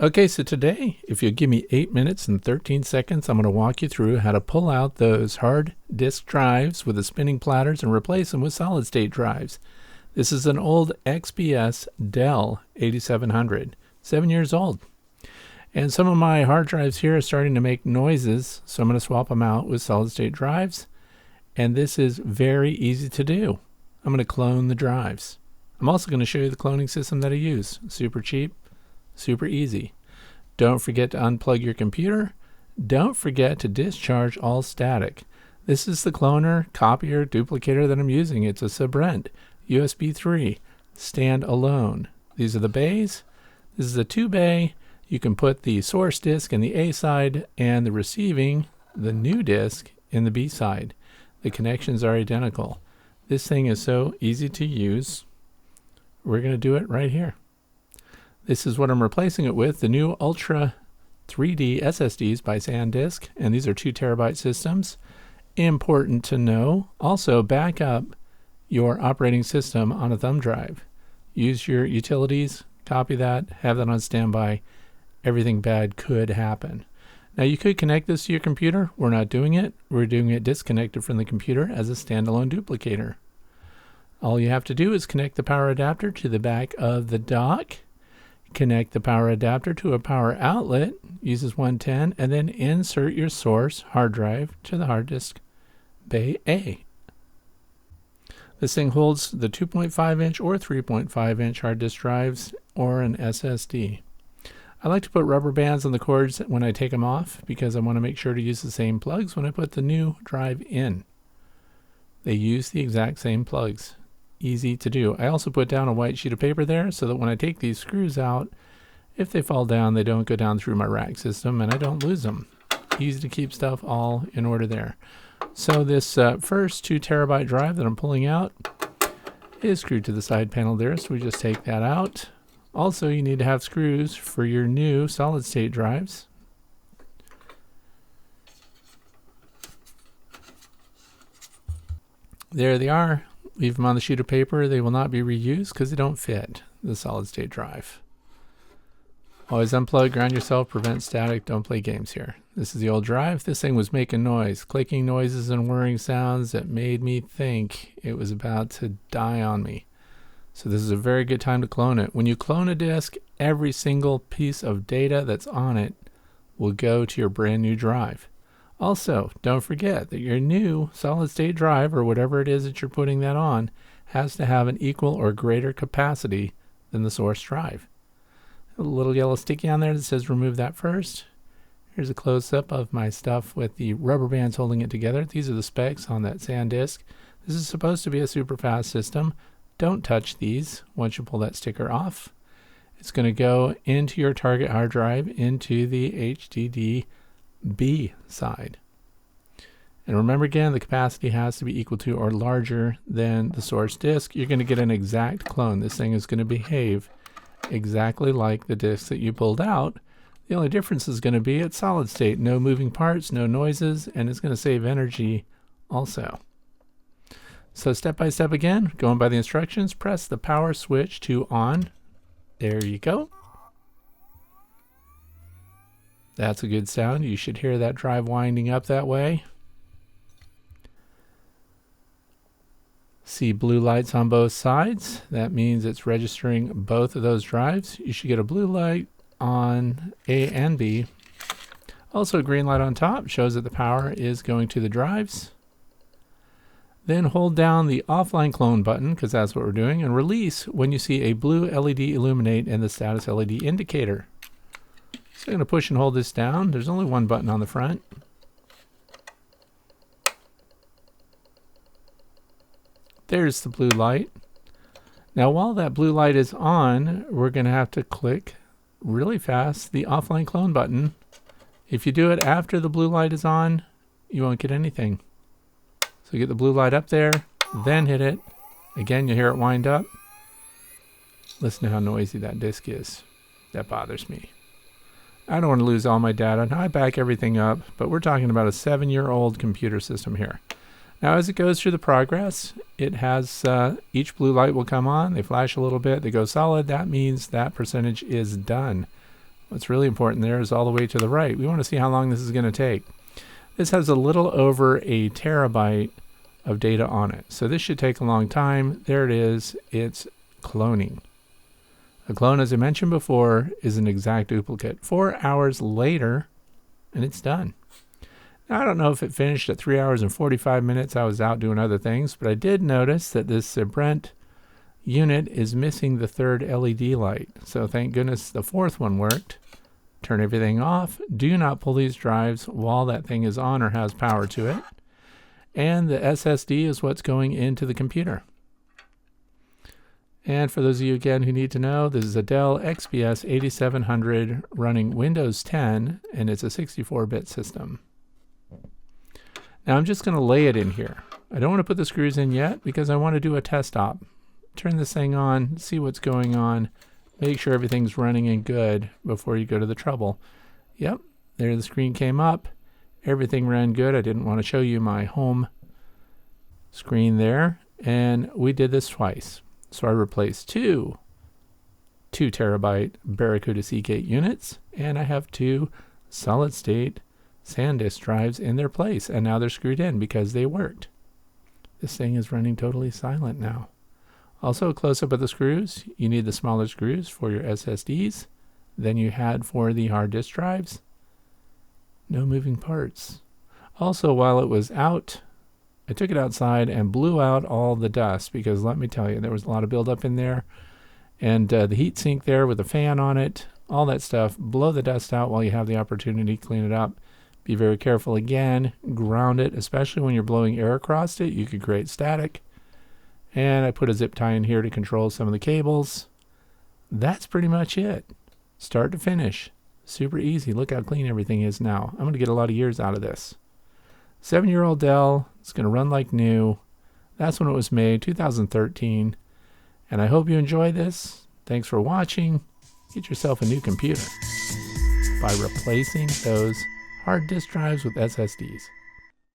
Okay, so today, if you'll give me 8 minutes and 13 seconds, I'm going to walk you through how to pull out those hard disk drives with the spinning platters and replace them with solid state drives. This is an old XPS Dell 8700, 7 years old. And some of my hard drives here are starting to make noises, so I'm going to swap them out with solid state drives. And this is very easy to do. I'm going to clone the drives. I'm also going to show you the cloning system that I use. Super cheap. Super easy. Don't forget to unplug your computer. Don't forget to discharge all static. This is the cloner, copier, duplicator that I'm using. It's a Sabrent USB 3 standalone. These are the bays. This is a 2-bay. You can put the source disk in the A side and the receiving, the new disk, in the B side. The connections are identical. This thing is so easy to use. We're going to do it right here. This is what I'm replacing it with, the new Ultra 3D SSDs by SanDisk, and these are 2 terabyte systems. Important to know, also back up your operating system on a thumb drive. Use your utilities, copy that, have that on standby. Everything bad could happen. Now you could connect this to your computer. We're not doing it. We're doing it disconnected from the computer as a standalone duplicator. All you have to do is connect the power adapter to the back of the dock. Connect the power adapter to a power outlet, uses 110, and then insert your source hard drive to the hard disk bay A. This thing holds the 2.5-inch or 3.5-inch hard disk drives or an SSD. I like to put rubber bands on the cords when I take them off because I want to make sure to use the same plugs when I put the new drive in. They use the exact same plugs. Easy to do. I also put down a white sheet of paper there so that when I take these screws out, if they fall down, they don't go down through my rack system and I don't lose them. Easy to keep stuff all in order there. So this first 2 terabyte drive that I'm pulling out is screwed to the side panel there, so we just take that out. Also, you need to have screws for your new solid state drives. There they are. Leave them on the sheet of paper. They will not be reused because they don't fit the solid state drive. Always unplug, ground yourself, prevent static, don't play games here. This is the old drive. This thing was making noise, clicking noises and whirring sounds that made me think it was about to die on me. So this is a very good time to clone it. When you clone a disk, every single piece of data that's on it will go to your brand new drive. Also, don't forget that your new solid state drive, or whatever it is that you're putting that on, has to have an equal or greater capacity than the source drive. A little yellow sticky on there that says remove that first. Here's a close-up of my stuff with the rubber bands holding it together. These are the specs on that SanDisk. This is supposed to be a super fast system. Don't touch these once you pull that sticker off. It's going to go into your target hard drive into the HDD B side. And remember again, the capacity has to be equal to or larger than the source disk. You're going to get an exact clone. This thing is going to behave exactly like the disk that you pulled out. The only difference is going to be it's solid state, no moving parts, no noises, and it's going to save energy also. So step by step again, going by the instructions, press the power switch to on. There you go. That's a good sound. You should hear that drive winding up that way. See blue lights on both sides. That means it's registering both of those drives. You should get a blue light on A and B. Also a green light on top shows that the power is going to the drives. Then hold down the offline clone button, because that's what we're doing, and release when you see a blue LED illuminate and the status LED indicator. So I'm going to push and hold this down. There's only one button on the front. There's the blue light. Now while that blue light is on, we're going to have to click really fast the offline clone button. If you do it after the blue light is on, you won't get anything. So get the blue light up there, then hit it. Again, you'll hear it wind up. Listen to how noisy that disk is. That bothers me. I don't want to lose all my data. Now I back everything up, but we're talking about a 7-year-old computer system here. Now as it goes through the progress, it has each blue light will come on, they flash a little bit, they go solid. That means that percentage is done. what's really important there is all the way to the right. We want to see how long this is going to take. This has a little over a terabyte of data on it. So this should take a long time. There it is. It's cloning. A clone, as I mentioned before, is an exact duplicate. 4 hours later, and it's done. Now, I don't know if it finished at 3 hours and 45 minutes. I was out doing other things, but I did notice that this Sabrent unit is missing the third LED light. So thank goodness the fourth one worked. Turn everything off. Do not pull these drives while that thing is on or has power to it. And the SSD is what's going into the computer. And for those of you again who need to know, this is a Dell XPS 8700 running Windows 10, and it's a 64-bit system. Now I'm just going to lay it in here. I don't want to put the screws in yet because I want to do a test op. Turn this thing on, see what's going on, make sure everything's running and good before you go to the trouble. Yep, there the screen came up. Everything ran good. I didn't want to show you my home screen there. And we did this twice. So I replaced two 2 terabyte Barracuda Seagate units, and I have 2 solid state SanDisk drives in their place. And now they're screwed in because they worked. This thing is running totally silent now. Also, a close-up of the screws. You need the smaller screws for your SSDs than you had for the hard disk drives. No moving parts. Also, while it was out, I took it outside and blew out all the dust because let me tell you, there was a lot of buildup in there. And the heat sink there with a fan on it, all that stuff. Blow the dust out while you have the opportunity to clean it up. Be very careful again. Ground it, especially when you're blowing air across it. You could create static. And I put a zip tie in here to control some of the cables. That's pretty much it. Start to finish. Super easy. Look how clean everything is now. I'm going to get a lot of years out of this. 7-year-old Dell. It's going to run like new. That's when it was made, 2013. And I hope you enjoy this. Thanks for watching. Get yourself a new computer by replacing those hard disk drives with SSDs.